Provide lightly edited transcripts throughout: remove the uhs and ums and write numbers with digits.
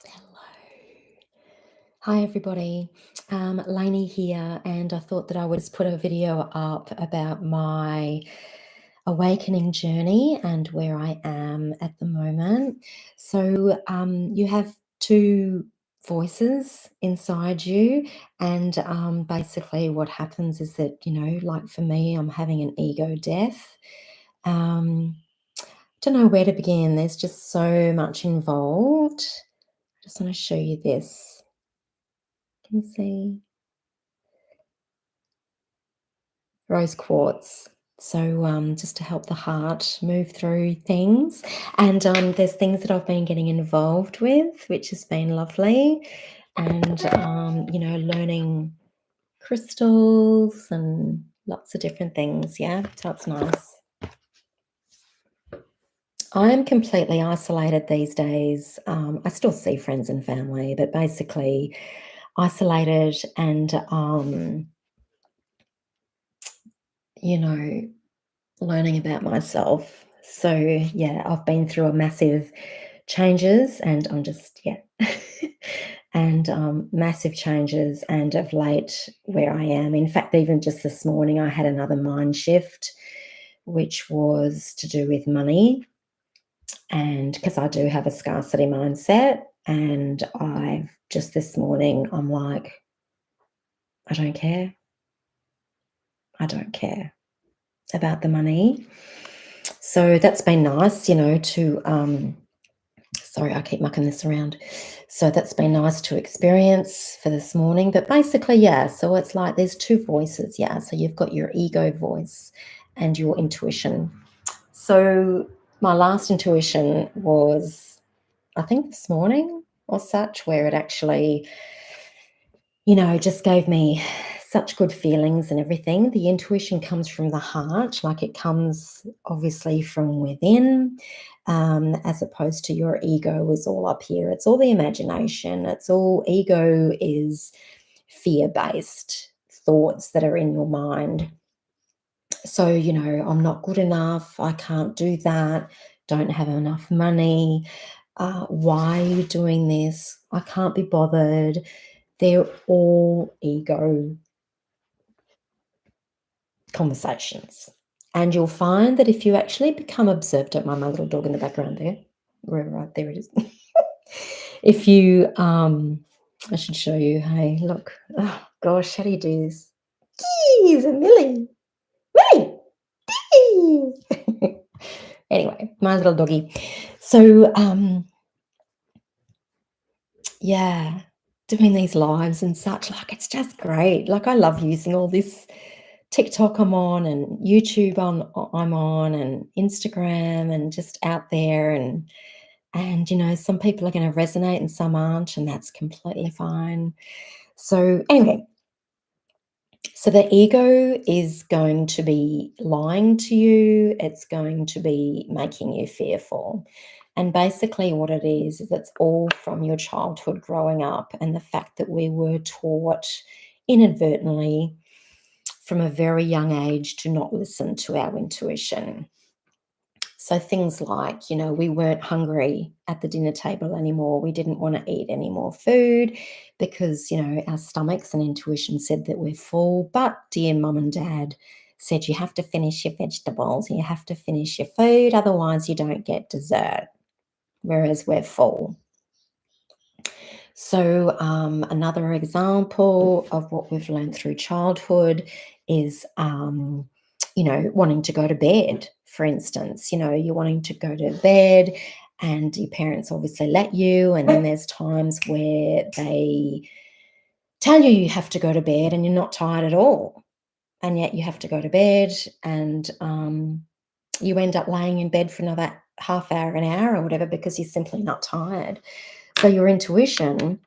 Hello. Hi, everybody. Lainey here, and I thought that I would just put a video up about my awakening journey and where I am at the moment. So, you have two voices inside you, and basically, what happens is that, like for me, I'm having an ego death. Um, don't know where to begin. There's just so much involved. I just want to show you this. Can see rose quartz. So, just to help the heart move through things. And there's things that I've been getting involved with, which has been lovely. And, learning crystals and lots of different things. Yeah, so it's nice. I'm completely isolated these days. I still see friends and family, but basically isolated and, you know, learning about myself. So, yeah, I've been through a massive changes and I'm just, yeah. And massive changes, and of late, where I am. In fact, even just this morning, I had another mind shift, which was to do with money. And because I do have a scarcity mindset, and I've just this morning, I'm like, I don't care. I don't care about the money. So that's been nice, to sorry, I keep mucking this around. So that's been nice to experience for this morning. But basically, yeah, so it's like there's two voices, yeah. So you've got your ego voice and your intuition. So my last intuition was, I think this morning or such, where it actually, just gave me such good feelings and everything. The intuition comes from the heart, like it comes obviously from within, as opposed to your ego is all up here. It's all the imagination. It's all ego is fear based thoughts that are in your mind. So, I'm not good enough. I can't do that. Don't have enough money. Why are you doing this? I can't be bothered. They're all ego conversations. And you'll find that if you actually become observed, don't mind my little dog in the background there. Right there it is. If you, I should show you. Hey, look. Oh gosh, how do you do this? He's a Millie. Millie. Gee! Anyway, my little doggy. So, yeah, doing these lives and such, like, it's just great. Like, I love using all this TikTok I'm on and YouTube I'm on and Instagram and just out there and some people are gonna resonate and some aren't, and that's completely fine. So, anyway, so the ego is going to be lying to you, it's going to be making you fearful. And basically, what it is it's all from your childhood growing up and the fact that we were taught inadvertently from a very young age to not listen to our intuition. So things like, we weren't hungry at the dinner table anymore. We didn't want to eat any more food because, our stomachs and intuition said that we're full. But dear mum and dad said you have to finish your vegetables, you have to finish your food, otherwise you don't get dessert, whereas we're full. So, another example of what we've learned through childhood is, wanting to go to bed, for instance. You're wanting to go to bed, and your parents obviously let you. And then there's times where they tell you you have to go to bed and you're not tired at all. And yet you have to go to bed, and you end up laying in bed for another half hour, an hour, or whatever, because you're simply not tired. So, your intuition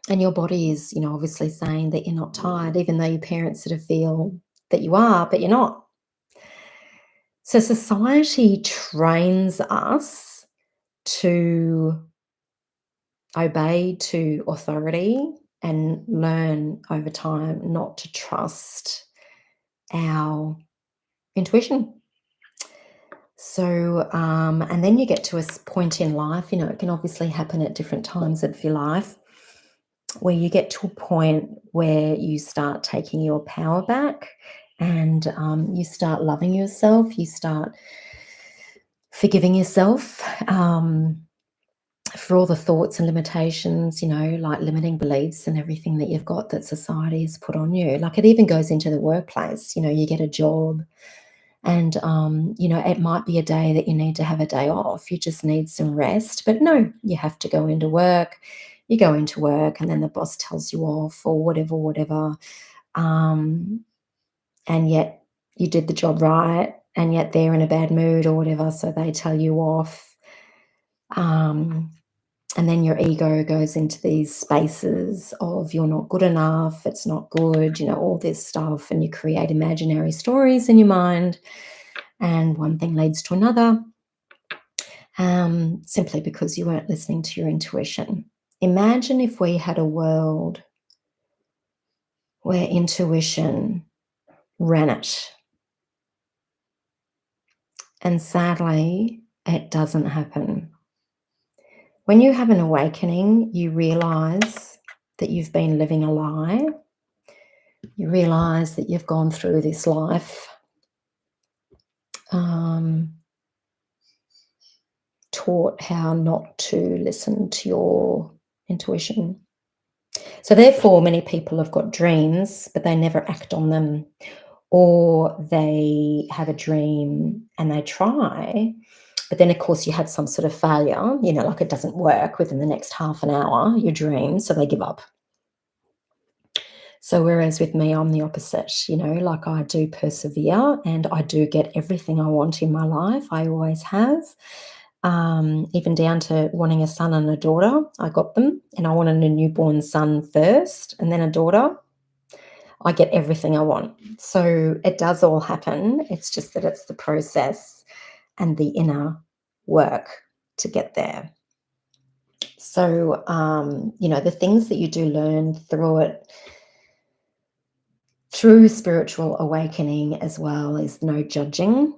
and your body is, obviously saying that you're not tired, even though your parents sort of feel that you are, but you're not. So society trains us to obey to authority and learn over time not to trust our intuition. So, and then you get to a point in life, it can obviously happen at different times of your life, where you get to a point where you start taking your power back and you start loving yourself, you start forgiving yourself for all the thoughts and limitations, like limiting beliefs and everything that you've got that society has put on you. Like it even goes into the workplace, you get a job. And, it might be a day that you need to have a day off. You just need some rest. But no, you have to go into work. You go into work, and then the boss tells you off or whatever, whatever. Um, and yet you did the job right, and yet they're in a bad mood or whatever. So they tell you off. Um, and then your ego goes into these spaces of you're not good enough, it's not good, all this stuff. And you create imaginary stories in your mind. And one thing leads to another, simply because you weren't listening to your intuition. Imagine if we had a world where intuition ran it. And sadly, it doesn't happen. When you have an awakening, you realize that you've been living a lie. You realize that you've gone through this life taught how not to listen to your intuition. So therefore, many people have got dreams, but they never act on them. Or they have a dream and they try, but then of course you have some sort of failure, like it doesn't work within the next half an hour, your dream, so they give up. So whereas with me, I'm the opposite, like I do persevere and I do get everything I want in my life. I always have. Even down to wanting a son and a daughter, I got them, and I wanted a newborn son first and then a daughter. I get everything I want. So it does all happen. It's just that it's the process and the inner work to get there. So, the things that you do learn through it, through spiritual awakening as well, is no judging.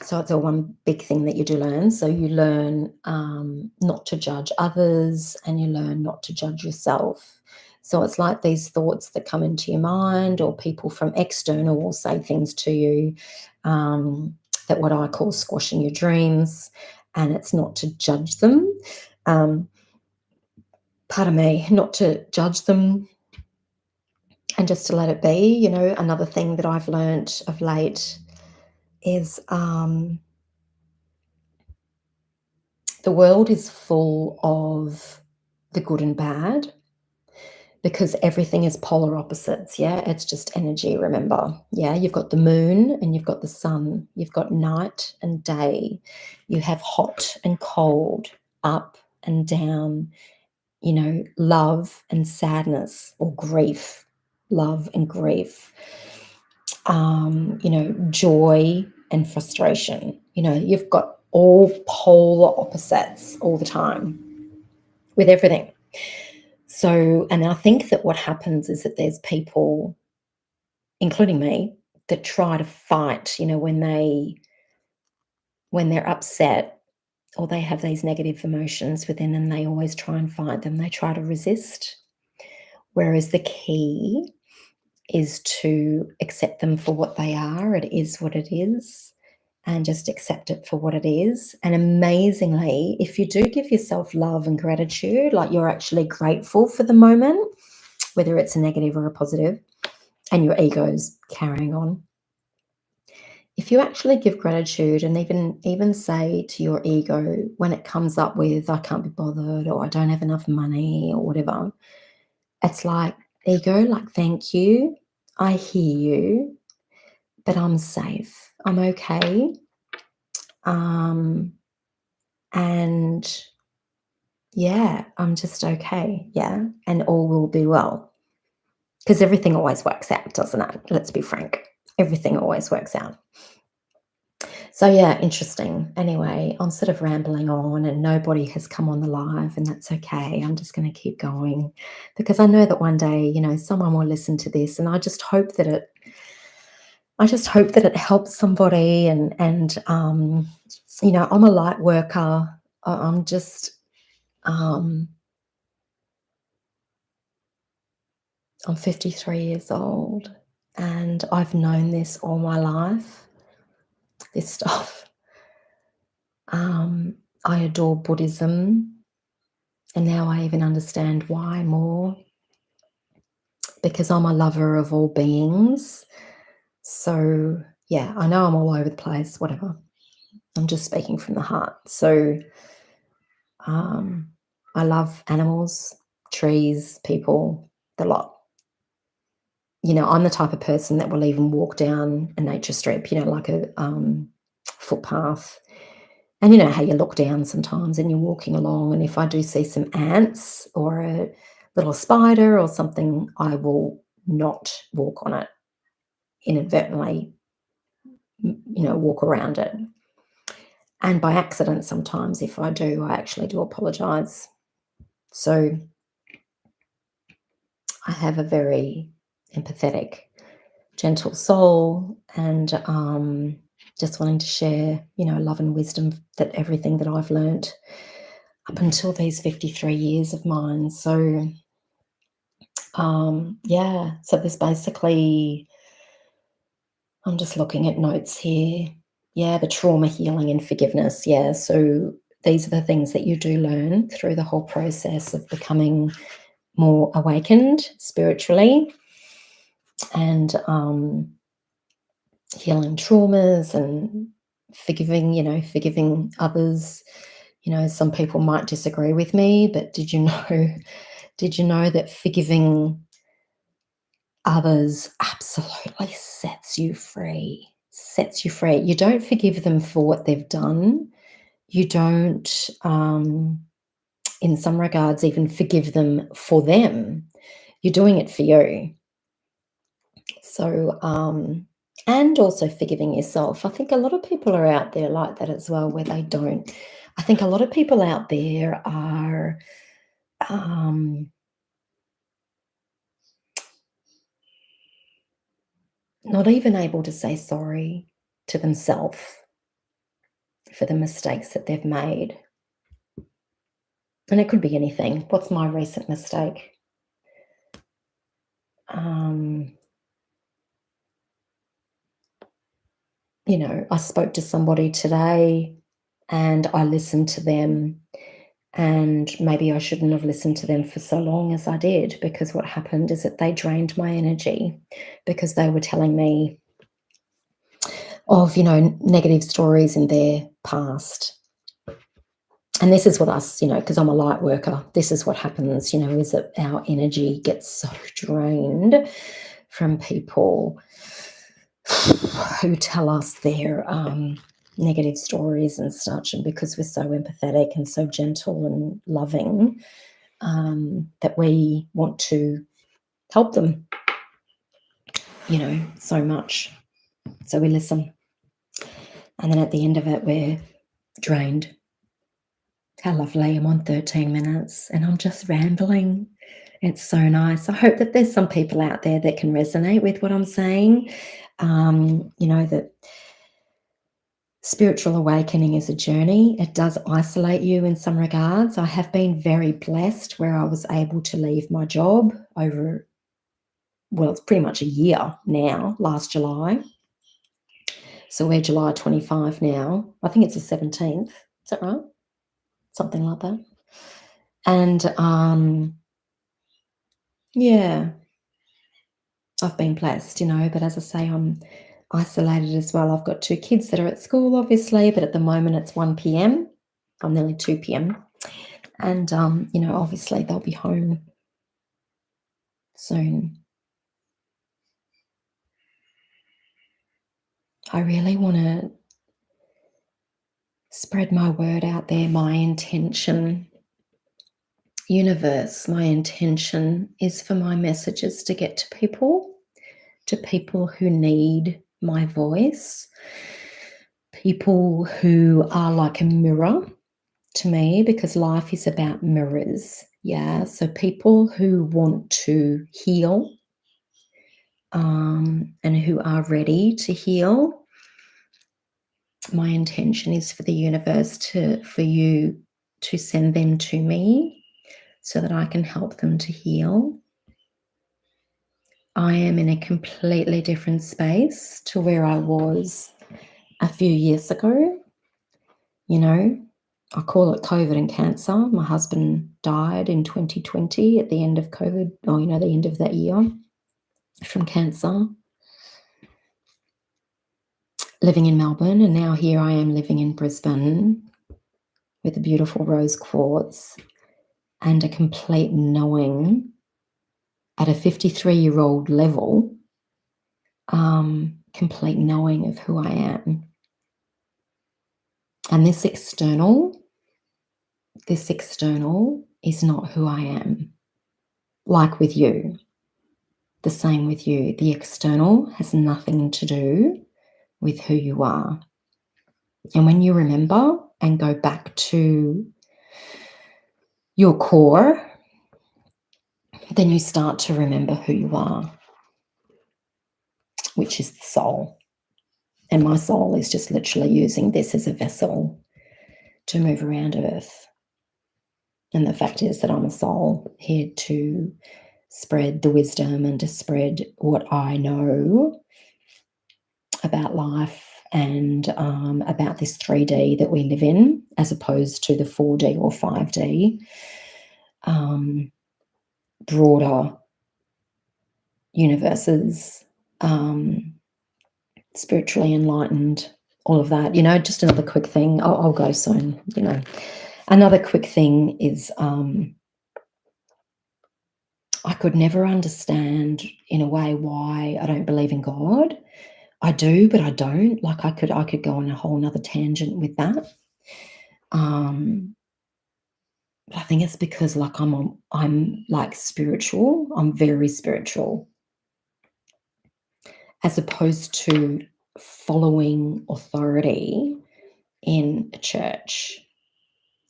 So it's a one big thing that you do learn. So you learn not to judge others, and you learn not to judge yourself. So it's like these thoughts that come into your mind, or people from external will say things to you, that what I call squashing your dreams, and it's not to judge them. Pardon me, not to judge them, and just to let it be. Another thing that I've learnt of late is the world is full of the good and bad, because everything is polar opposites. Yeah, it's just energy, remember. Yeah, you've got the moon and you've got the sun, you've got night and day, you have hot and cold, up and down, love and sadness, or grief, love and grief, joy and frustration. You've got all polar opposites all the time with everything. So, and I think that what happens is that there's people, including me, that try to fight, when they're upset, or they have these negative emotions within, and they always try and fight them. They try to resist. Whereas the key is to accept them for what they are. It is what it is, and just accept it for what it is. And amazingly, if you do give yourself love and gratitude, like you're actually grateful for the moment, whether it's a negative or a positive, and your ego's carrying on. If you actually give gratitude, and even say to your ego when it comes up with I can't be bothered, or I don't have enough money, or whatever, it's like, ego, like, thank you, I hear you, but I'm safe, I'm okay, and yeah, I'm just okay, yeah, and all will be well. Because everything always works out, doesn't it? Let's be frank. Everything always works out. So yeah, interesting. Anyway, I'm sort of rambling on, and nobody has come on the live, and that's okay. I'm just going to keep going, because I know that one day, someone will listen to this, and I just hope that it helps somebody, and I'm a light worker. I'm just, um, I'm 53 years old, and I've known this all my life, this stuff. I adore Buddhism, and now I even understand why more, because I'm a lover of all beings. So, yeah, I know I'm all over the place, whatever. I'm just speaking from the heart. So, um, I love animals, trees, people, the lot. I'm the type of person that will even walk down a nature strip, like a footpath. And you know how you look down sometimes and you're walking along, and if I do see some ants or a little spider or something, I will not walk on it inadvertently, walk around it. And by accident, sometimes if I do, I actually do apologize. So I have a very empathetic, gentle soul, and just wanting to share, love and wisdom, that everything that I've learnt up until these 53 years of mine. So, yeah, so there's basically, I'm just looking at notes here. Yeah, the trauma healing and forgiveness. Yeah, so these are the things that you do learn through the whole process of becoming more awakened spiritually, and healing traumas and forgiving others. Some people might disagree with me, but did you know did you know that forgiving others absolutely sets you free? Sets you free. You don't forgive them for what they've done. You don't, in some regards, even forgive them for them. You're doing it for you. So, and also forgiving yourself. I think a lot of people are out there like that as well, where they don't. I think a lot of people out there are, um, not even able to say sorry to themselves for the mistakes that they've made. And it could be anything. What's my recent mistake? Um, I spoke to somebody today and I listened to them, and maybe I shouldn't have listened to them for so long as I did, because what happened is that they drained my energy, because they were telling me of, negative stories in their past. And this is what us, because I'm a light worker, this is what happens, is that our energy gets so drained from people who tell us their negative stories and such. And because we're so empathetic and so gentle and loving, that we want to help them, so much. So we listen. And then at the end of it, we're drained. How lovely. I'm on 13 minutes and I'm just rambling. It's so nice. I hope that there's some people out there that can resonate with what I'm saying. That spiritual awakening is a journey. It does isolate you in some regards. I have been very blessed where I was able to leave my job over, well, it's pretty much a year now, last July. So we're July 25 now. I think it's the 17th. Is that right? Something like that. And yeah, I've been blessed, but as I say, I'm isolated as well. I've got two kids that are at school, obviously, but at the moment it's 1 p.m. I'm nearly 2 p.m. And, obviously they'll be home soon. I really want to spread my word out there, my intention. Universe, my intention is for my messages to get to people who need my voice, people who are like a mirror to me, because life is about mirrors. Yeah. So people who want to heal, and who are ready to heal. My intention is for the universe for you to send them to me so that I can help them to heal. I am in a completely different space to where I was a few years ago. You know, I call it COVID and cancer. My husband died in 2020 at the end of COVID, or, the end of that year from cancer. Living in Melbourne, and now here I am living in Brisbane with a beautiful rose quartz and a complete knowing at a 53-year-old level, complete knowing of who I am. And this external is not who I am. Like with you, the same with you. The external has nothing to do with who you are. And when you remember and go back to your core, then you start to remember who you are, which is the soul. And my soul is just literally using this as a vessel to move around Earth. And the fact is that I'm a soul here to spread the wisdom and to spread what I know about life and about this 3D that we live in, as opposed to the 4D or 5D, broader universes, spiritually enlightened, all of that. Just another quick thing. I'll go soon. Another quick thing is I could never understand in a way why I don't believe in God. I do, but I don't. Like I could go on a whole nother tangent with that. But I think it's because like I'm like spiritual. I'm very spiritual, as opposed to following authority in a church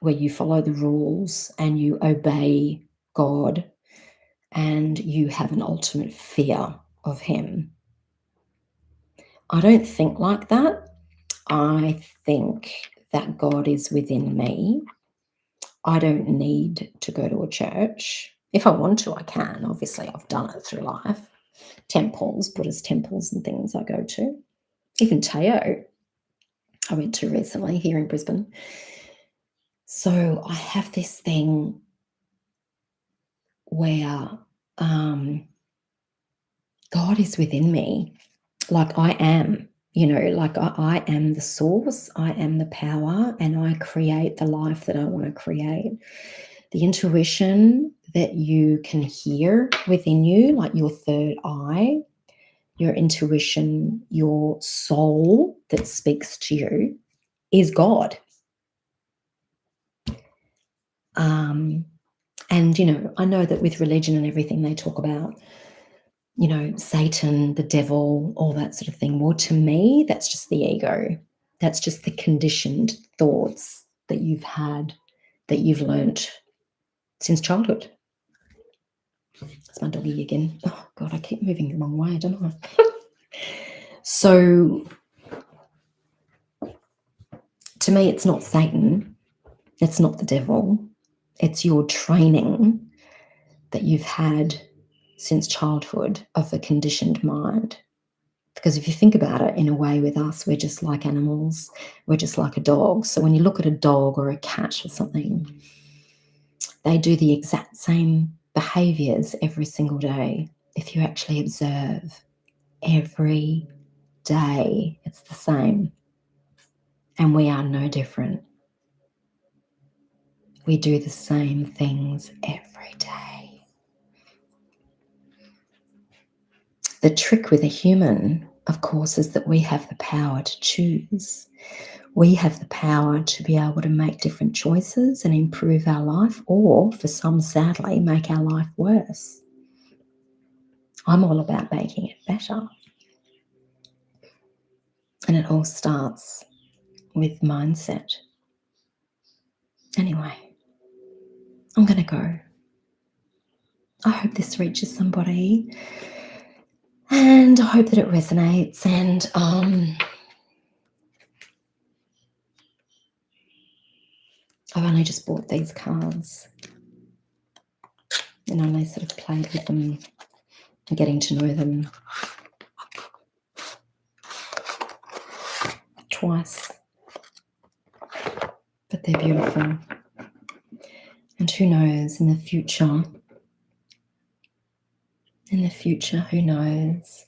where you follow the rules and you obey God and you have an ultimate fear of Him. I don't think like that. I think that God is within me. I don't need to go to a church. If I want to, I can. Obviously, I've done it through life. Temples, Buddhist temples and things I go to. Even Teo, I went to recently here in Brisbane. So I have this thing where God is within me. Like I am, like I am the source, I am the power, and I create the life that I want to create. The intuition that you can hear within you, like your third eye, your intuition, your soul that speaks to you, is God. And, I know that with religion and everything, they talk about, Satan, the devil, all that sort of thing. Well, to me, that's just the ego. That's just the conditioned thoughts that you've had, that you've learnt since childhood. It's my doggy again. Oh, God, I keep moving the wrong way, don't I? So, to me, it's not Satan. It's not the devil. It's your training that you've had since childhood of a conditioned mind. Because if you think about it, in a way, with us, we're just like animals. We're just like a dog. So when you look at a dog or a cat or something, they do the exact same behaviors every single day. If you actually observe, every day, it's the same. And we are no different. We do the same things every day. The trick with a human, of course, is that we have the power to choose. We have the power to be able to make different choices and improve our life, or for some, sadly, make our life worse. I'm all about making it better. And it all starts with mindset. Anyway, I'm going to go. I hope this reaches somebody. And I hope that it resonates. And I've only just bought these cards and only sort of played with them and getting to know them twice. But they're beautiful. And who knows, in the future, who knows?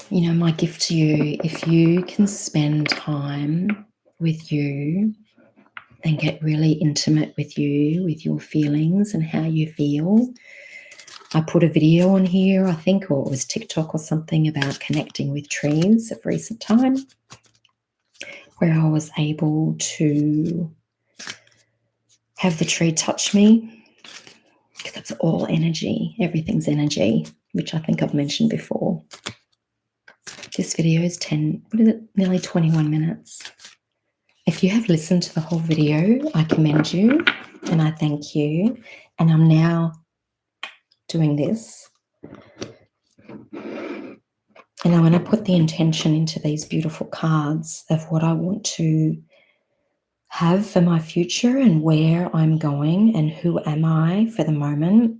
You know, my gift to you, if you can spend time with you and get really intimate with you, with your feelings and how you feel. I put a video on here, I think, or it was TikTok or something, about connecting with trees of recent time, where I was able to have the tree touch me, because it's all energy. Everything's energy, which I think I've mentioned before. This video is nearly 21 minutes. If you have listened to the whole video, I commend you and I thank you. And I'm now doing this. And I'm going to put the intention into these beautiful cards of what I want to have for my future and where I'm going and who am I for the moment.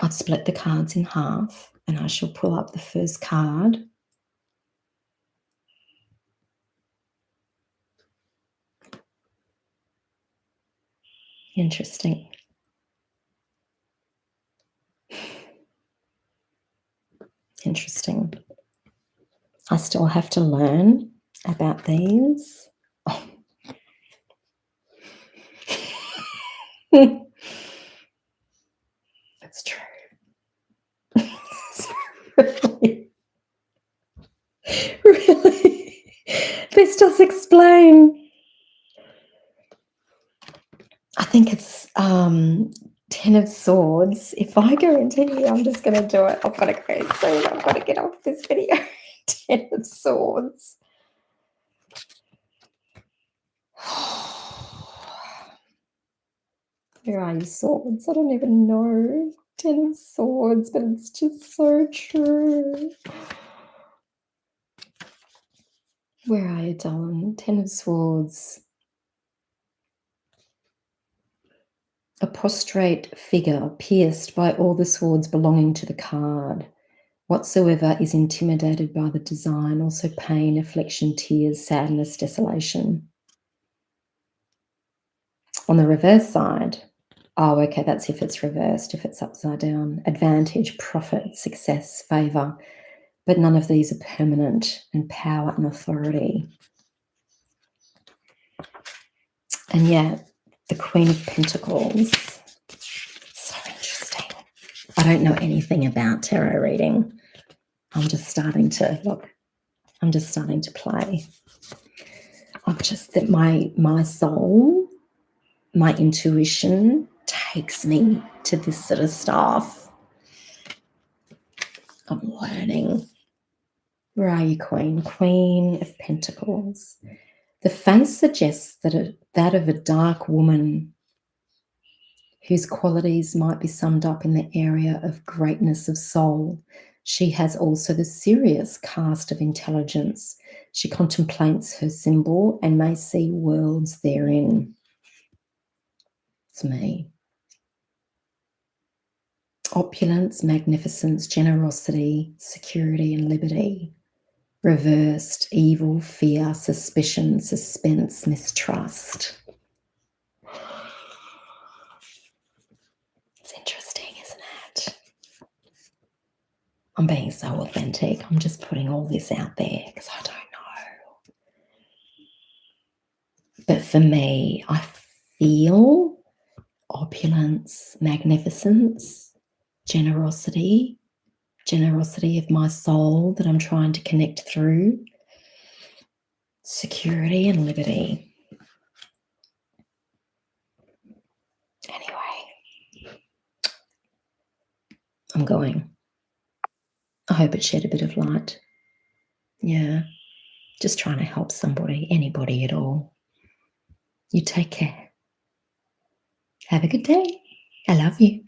I've split the cards in half and I shall pull up the first card. Interesting. Interesting. I still have to learn about these. Oh. That's true. Really? Really? This does explain. I think it's 10 of Swords. If I go into here, I'm just going to do it. I've got to go soon. I've got to get off this video. 10 of Swords. Where are you, Swords? I don't even know. 10 of Swords, but it's just so true. Where are you, darling? 10 of Swords. A prostrate figure pierced by all the swords belonging to the card. Whatsoever is intimidated by the design, also pain, affliction, tears, sadness, desolation. On the reverse side, oh, okay, that's if it's reversed, if it's upside down. Advantage, profit, success, favour. But none of these are permanent, and power and authority. And yet, the Queen of Pentacles. So interesting. I don't know anything about tarot reading. I'm just starting to look. I'm just starting to play. I'm just that my soul, my intuition takes me to this sort of stuff. I'm learning. Where are you, Queen? Queen of Pentacles. The face suggests that of a dark woman whose qualities might be summed up in the area of greatness of soul. She has also the serious cast of intelligence. She contemplates her symbol and may see worlds therein. It's me. Opulence, magnificence, generosity, security, and liberty. Reversed, evil, fear, suspicion, suspense, mistrust. It's interesting, isn't it? I'm being so authentic. I'm just putting all this out there because I don't know. But for me, I feel opulence, magnificence, generosity of my soul that I'm trying to connect through, security and liberty. Anyway, I'm going. I hope it shed a bit of light. Yeah, just trying to help somebody, anybody at all. You take care. Have a good day. I love you.